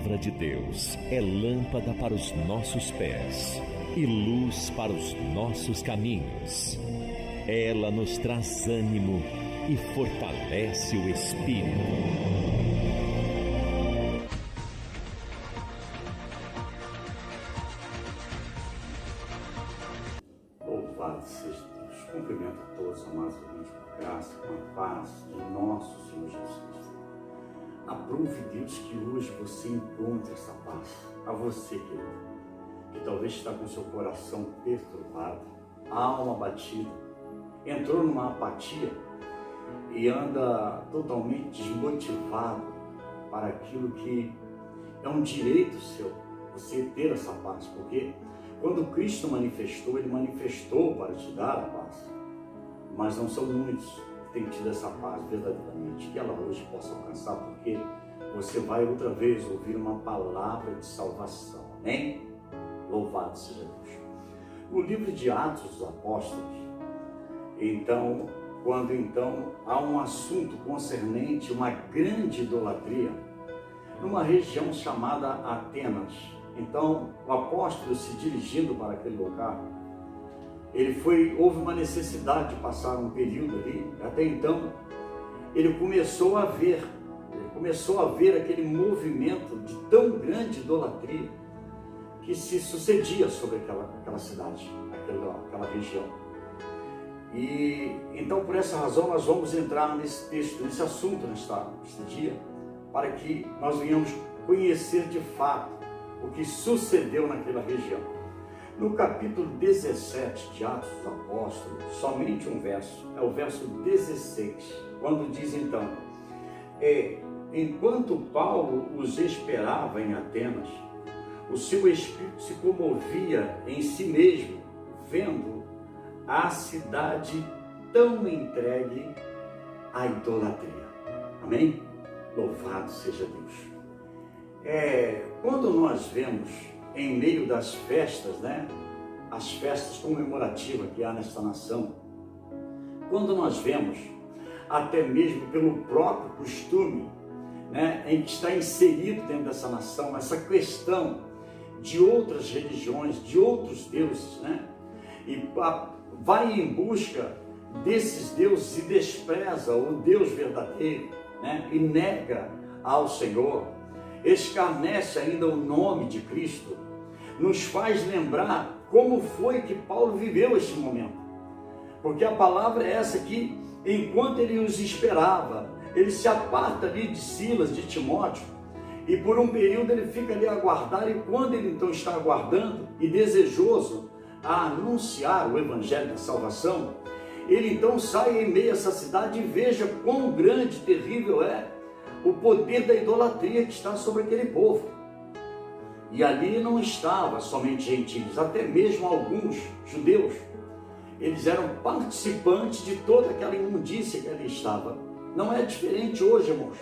Palavra de Deus é lâmpada para os nossos pés e luz para os nossos caminhos. Ela nos traz ânimo e fortalece o espírito. Louvado seja Deus. Cumprimento a todos, amados ouvintes, por graça, com a paz de nosso Senhor Jesus Cristo. Aprove, Deus, que hoje você encontre essa paz. A você, querido, que talvez está com seu coração perturbado, alma abatida, entrou numa apatia e anda totalmente desmotivado para aquilo que é um direito seu, você ter essa paz, porque quando Cristo manifestou, Ele manifestou para te dar a paz, mas não são muitos que têm tido essa paz verdadeiramente, que ela hoje possa alcançar, porque você vai outra vez ouvir uma palavra de salvação, amém? Louvado seja Deus. No livro de Atos dos Apóstolos, quando há um assunto concernente uma grande idolatria, numa região chamada Atenas, então o apóstolo se dirigindo para aquele lugar, houve uma necessidade de passar um período ali. Até então ele começou a ver aquele movimento de tão grande idolatria que se sucedia sobre aquela cidade, aquela região. E então, por essa razão, nós vamos entrar nesse texto, nesse assunto neste dia, para que nós venhamos conhecer de fato o que sucedeu naquela região. No capítulo 17 de Atos dos Apóstolos, somente um verso, é o verso 16, quando diz então: enquanto Paulo os esperava em Atenas, o seu espírito se comovia em si mesmo, vendo a cidade tão entregue à idolatria. Amém? Louvado seja Deus. Quando nós vemos em meio das festas, as festas comemorativas que há nesta nação, quando nós vemos, até mesmo pelo próprio costume, em que está inserido dentro dessa nação, essa questão de outras religiões, de outros deuses, e vai em busca desses deuses e despreza o Deus verdadeiro, e nega ao Senhor, escarnece ainda o nome de Cristo, nos faz lembrar como foi que Paulo viveu este momento, porque a palavra é essa que, enquanto ele os esperava, ele se aparta ali de Silas, de Timóteo, e por um período ele fica ali a aguardar, e quando ele então está aguardando e desejoso a anunciar o evangelho da salvação, ele então sai em meio a essa cidade e veja quão grande e terrível é o poder da idolatria que está sobre aquele povo. E ali não estava somente gentios, até mesmo alguns judeus. Eles eram participantes de toda aquela imundícia que ali estava. Não é diferente hoje, irmãos.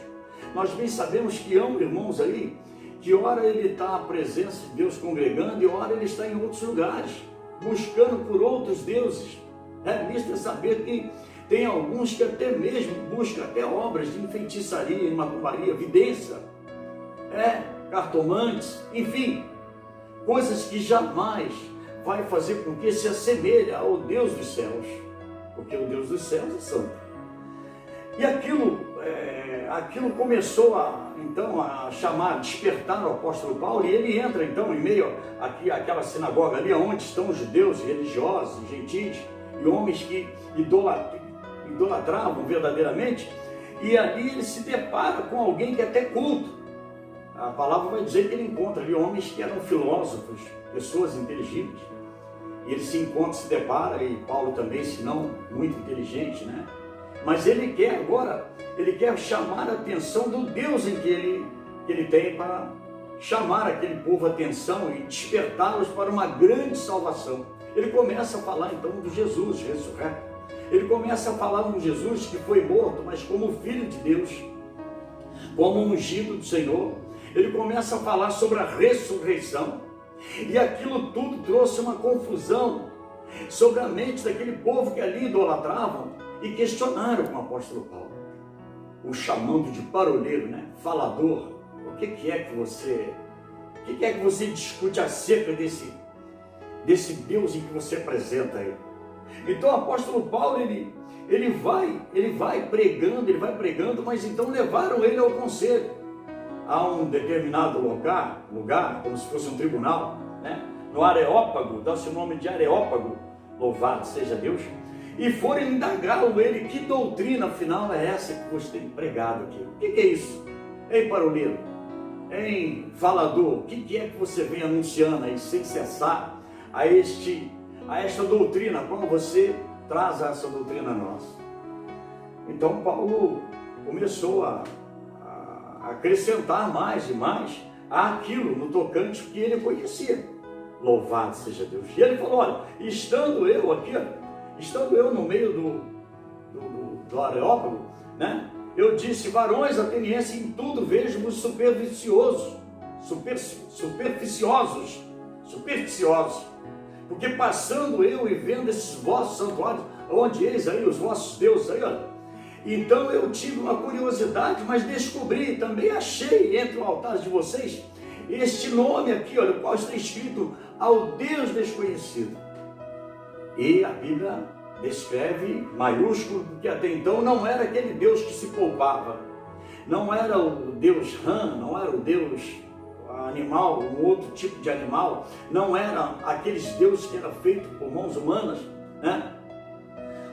Nós bem sabemos que há irmãos aí, que ora ele está à presença de Deus congregando e ora ele está em outros lugares, buscando por outros deuses. Misto é saber que tem alguns que até mesmo buscam até obras de enfeitiçaria, macumbaria, vidência, cartomantes, enfim, coisas que jamais vai fazer com que se assemelhe ao Deus dos céus, porque o Deus dos céus é santo. E aquilo começou a chamar, despertar o apóstolo Paulo, e ele entra então em meio àquela sinagoga ali, onde estão os judeus religiosos, gentis, e homens que idolatravam verdadeiramente, e ali ele se depara com alguém que é até culto. A palavra vai dizer que ele encontra ali homens que eram filósofos, pessoas inteligentes, e ele se depara, e Paulo também, se não muito inteligente, mas ele quer chamar a atenção do Deus em que ele tem para chamar aquele povo a atenção e despertá-los para uma grande salvação. Ele começa a falar então do Jesus ressurreto. Ele começa a falar de um Jesus que foi morto, mas como Filho de Deus, como ungido do Senhor. Ele começa a falar sobre a ressurreição. E aquilo tudo trouxe uma confusão sobre a mente daquele povo que ali idolatravam e questionaram com o apóstolo Paulo, o chamando de barulheiro, falador, que é que você discute acerca desse Deus em que você apresenta aí? Então o apóstolo Paulo, ele vai pregando, mas então levaram ele ao conselho, a um determinado lugar, como se fosse um tribunal, né? No Areópago, dá-se o nome de Areópago, louvado seja Deus, e foram indagá-lo ele, que doutrina afinal é essa que você tem pregado aqui? O que é isso? Ei, paroleiro, ei, falador, o que é que você vem anunciando aí sem cessar a esta doutrina? Como você traz essa doutrina a nós? Então Paulo começou a acrescentar mais e mais àquilo no tocante que ele conhecia. Louvado seja Deus. E ele falou, olha, estando eu no meio do Areópago, né? Eu disse, varões atenienses, em tudo vejo-vos supersticiosos, porque passando eu e vendo esses vossos santuários, onde eis aí os vossos deuses aí, olha, então eu tive uma curiosidade, mas descobri, também achei entre os altares de vocês, este nome aqui, olha, o qual está escrito, ao Deus desconhecido. E a Bíblia descreve maiúsculo, porque até então não era aquele Deus que se poupava, não era o Deus rã, não era o Deus animal, um outro tipo de animal, não era aqueles deuses que eram feitos por mãos humanas, né?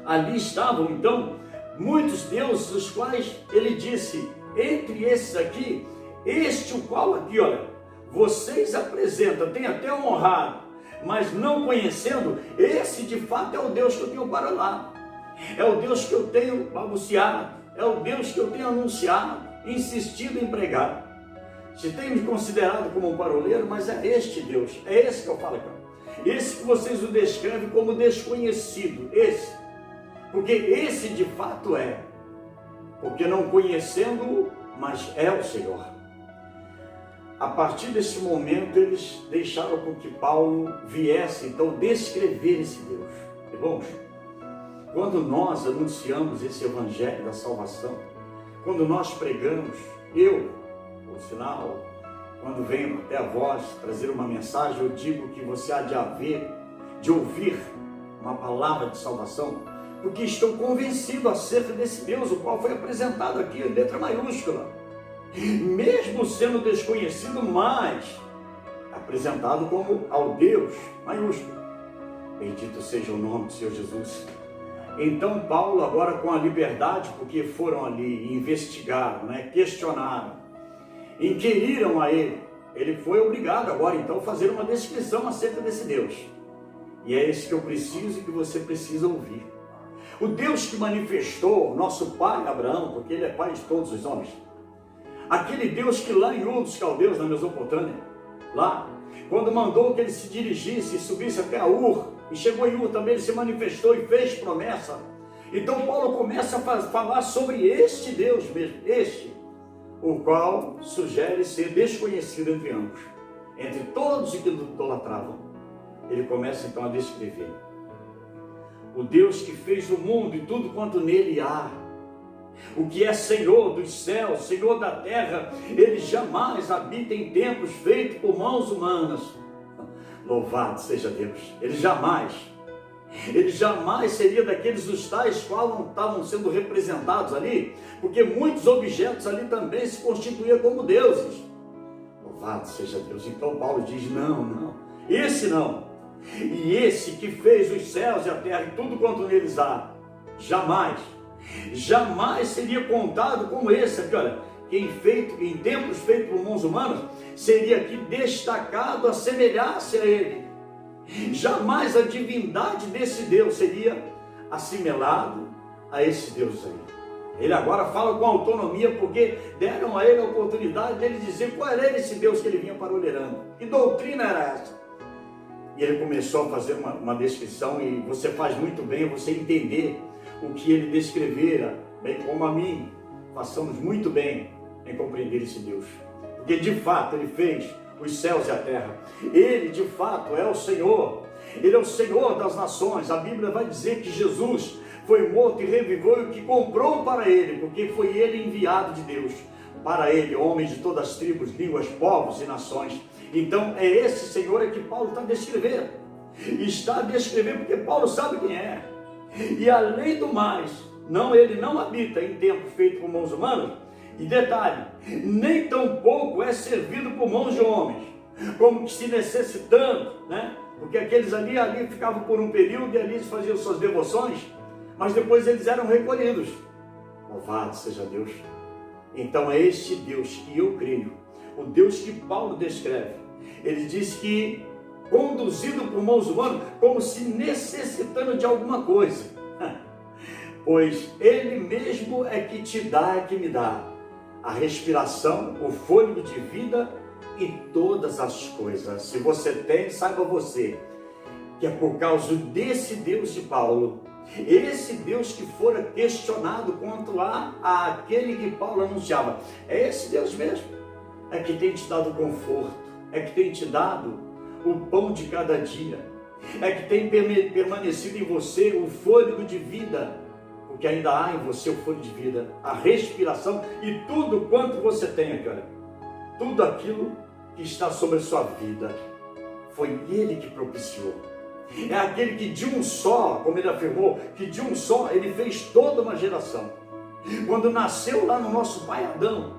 Ali estavam então muitos deuses, os quais ele disse, entre esses aqui, este o qual aqui, olha, vocês apresentam, tem até honrado, mas não conhecendo, esse de fato é o Deus que eu tenho para lá, é o Deus que eu tenho balbuciado, é o Deus que eu tenho anunciado, insistido em pregar. Você tem me considerado como um paroleiro, mas é este Deus, é esse que eu falo aqui, esse que vocês o descrevem como desconhecido, esse, porque esse de fato é, porque não conhecendo-o, mas é o Senhor. A partir desse momento, eles deixaram com que Paulo viesse, então, descrever esse Deus. Irmãos, quando nós anunciamos esse evangelho da salvação, quando nós pregamos, por sinal, quando venho até a vós trazer uma mensagem, eu digo que você há de ouvir uma palavra de salvação, porque estou convencido acerca desse Deus, o qual foi apresentado aqui em letra maiúscula, mesmo sendo desconhecido, mas apresentado como ao Deus maiúsculo. Bendito seja o nome do Senhor Jesus. Então Paulo, agora com a liberdade, porque foram ali, investigaram, né, questionaram, inquiriram a ele foi obrigado agora então a fazer uma descrição acerca desse Deus. E é esse que eu preciso e que você precisa ouvir. O Deus que manifestou nosso pai Abraão, porque ele é pai de todos os homens. Aquele Deus que lá em Ur dos Caldeus, na Mesopotâmia, lá, quando mandou que ele se dirigisse e subisse até a Ur, e chegou em Ur também, ele se manifestou e fez promessa. Então Paulo começa a falar sobre este Deus mesmo, o qual sugere ser desconhecido entre ambos, entre todos os que idolatravam. Ele começa então a descrever o Deus que fez o mundo e tudo quanto nele há, o que é Senhor dos céus, Senhor da terra. Ele jamais habita em templos feitos por mãos humanas. Louvado seja Deus. Ele jamais seria daqueles os tais quais não estavam sendo representados ali, porque muitos objetos ali também se constituíam como deuses. Louvado seja Deus. Então Paulo diz, não, esse não. E esse que fez os céus e a terra e tudo quanto neles há, jamais seria contado como esse aqui, olha, que em templos feitos por mãos humanas, seria aqui destacado, assemelhar-se a ele. Jamais a divindade desse Deus seria assimilado a esse Deus aí. Ele agora fala com autonomia, porque deram a ele a oportunidade de ele dizer qual era esse Deus que ele vinha paroleirando, que doutrina era essa. E ele começou a fazer uma descrição, e você faz muito bem você entender o que ele descrevera, bem como a mim, façamos muito bem em compreender esse Deus, porque de fato ele fez os céus e a terra. Ele de fato é o Senhor, ele é o Senhor das nações. A Bíblia vai dizer que Jesus foi morto e reviveu, e o que comprou para ele, porque foi ele enviado de Deus. para ele homens de todas as tribos, línguas, povos e nações. Então é esse Senhor que Paulo está descrevendo. Está descrevendo porque Paulo sabe quem é. E além do mais, ele não habita em templo feito por mãos humanas. E detalhe, nem tampouco é servido por mãos de homens, como que se necessitando, né? Porque aqueles ali ficavam por um período e ali faziam suas devoções, mas depois eles eram recolhidos. Louvado seja Deus. Então é este Deus que eu creio, o Deus que Paulo descreve. Ele diz que conduzido por mãos humanas, como se necessitando de alguma coisa, pois Ele mesmo é que te dá, é que me dá a respiração, o fôlego de vida e todas as coisas. Se você tem, saiba você que é por causa desse Deus de Paulo, esse Deus que fora questionado quanto lá àquele que Paulo anunciava. É esse Deus mesmo, é que tem te dado conforto, é que tem te dado o pão de cada dia, é que tem permanecido em você o fôlego de vida, porque ainda há em você o fôlego de vida, a respiração e tudo quanto você tem aqui, olha, tudo aquilo que está sobre a sua vida, foi Ele que propiciou. É aquele que de um só, como ele afirmou, que de um só ele fez toda uma geração. Quando nasceu lá no nosso pai Adão,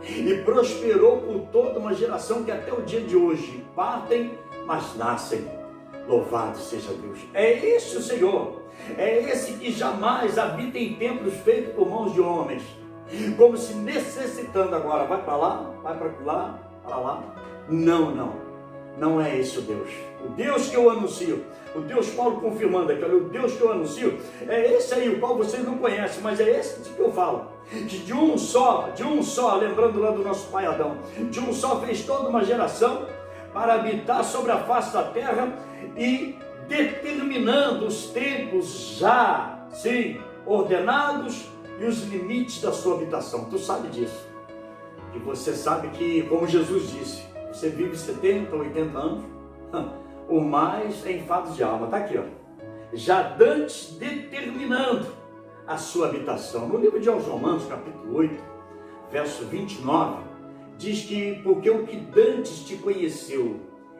e prosperou por toda uma geração que até o dia de hoje partem, mas nascem. Louvado seja Deus. É esse o Senhor, é esse que jamais habita em templos feitos por mãos de homens, como se necessitando agora, vai para lá, vai para lá, para lá. Não é esse o Deus. O Deus que eu anuncio, o Deus Paulo confirmando aqui, olha, o Deus que eu anuncio, é esse aí, o qual vocês não conhecem, mas é esse que eu falo. Que de um só, lembrando lá do nosso pai Adão, de um só fez toda uma geração para habitar sobre a face da terra e determinando os tempos já, sim, ordenados e os limites da sua habitação. Tu sabe disso. E você sabe que, como Jesus disse, você vive 70, 80 anos, o mais é enfados de alma. Está aqui, ó. Já dantes determinando a sua habitação. No livro de Romanos, capítulo 8, verso 29, diz que porque o que dantes te conheceu,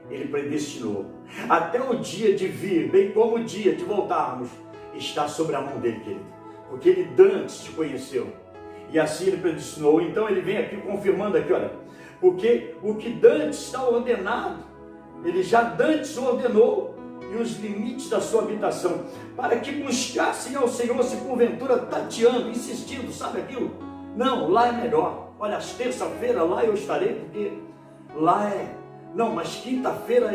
Ele predestinou, até o dia de vir, bem como o dia de voltarmos, está sobre a mão dele, querido. Porque Ele dantes te conheceu, e assim Ele predestinou. Então Ele vem aqui confirmando aqui, olha, porque o que dantes está ordenado, Ele já dantes ordenou, e os limites da sua habitação, para que buscassem ao Senhor, se porventura tateando, insistindo, sabe aquilo? Não, lá é melhor. Olha, às terça-feira lá eu estarei, porque lá é... Não, mas quinta-feira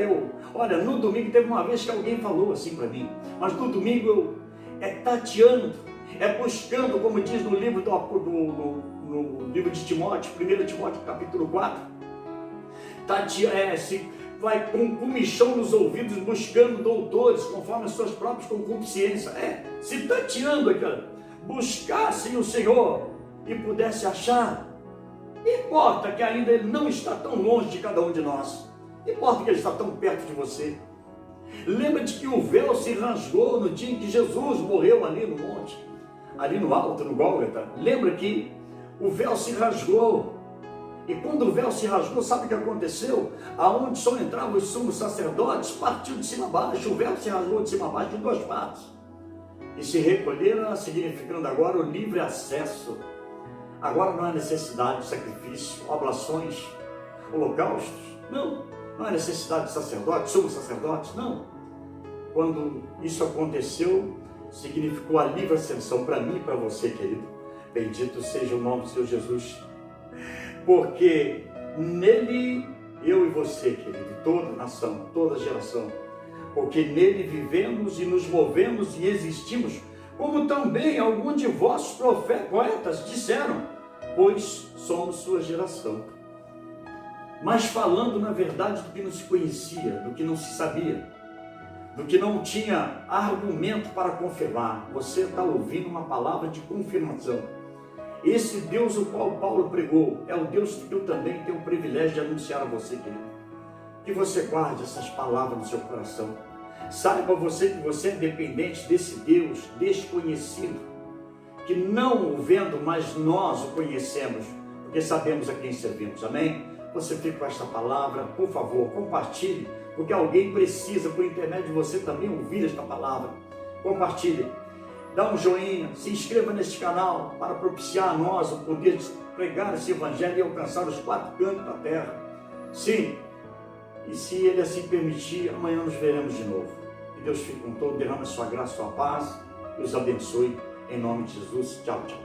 olha, no domingo teve uma vez que alguém falou assim para mim, mas no domingo é tateando, é buscando, como diz no livro no livro de Timóteo, 1 Timóteo capítulo 4, vai com comichão nos ouvidos, buscando doutores, conforme as suas próprias concupiscências, se tateando aqui, buscassem o Senhor e pudesse achar. Importa que ainda Ele não está tão longe de cada um de nós, importa que Ele está tão perto de você. Lembra-te que o véu se rasgou no dia em que Jesus morreu ali no monte, ali no alto, no Gólgota. Lembra que o véu se rasgou. E quando o véu se rasgou, sabe o que aconteceu? Aonde só entravam os sumos sacerdotes, partiu de cima a baixo, o véu se rasgou de cima a baixo em duas partes. E se recolheram, significando agora o livre acesso. Agora não há necessidade de sacrifício, oblações, holocaustos. Não há necessidade de sacerdotes, sumos sacerdotes, não. Quando isso aconteceu, significou a livre ascensão para mim e para você, querido. Bendito seja o nome do Senhor Jesus. Porque nele, eu e você, querido, toda nação, toda geração, porque nele vivemos e nos movemos e existimos, como também alguns de vossos poetas disseram, pois somos sua geração. Mas falando na verdade do que não se conhecia, do que não se sabia, do que não tinha argumento para confirmar, você está ouvindo uma palavra de confirmação. Esse Deus o qual Paulo pregou é o Deus que eu também tenho o privilégio de anunciar a você, querido. Que você guarde essas palavras no seu coração. Saiba você que você é dependente desse Deus desconhecido, que não o vendo, mas nós o conhecemos, porque sabemos a quem servimos. Amém? Você fica com esta palavra, por favor, compartilhe, porque alguém precisa, por intermédio de você, também ouvir esta palavra. Compartilhe, dá um joinha, se inscreva neste canal para propiciar a nós o poder de pregar esse evangelho e alcançar os 4 cantos da terra. Sim, e se Ele assim permitir, amanhã nos veremos de novo. Que Deus fique com todos, derrame sua graça, sua paz e os abençoe, em nome de Jesus. Tchau, tchau.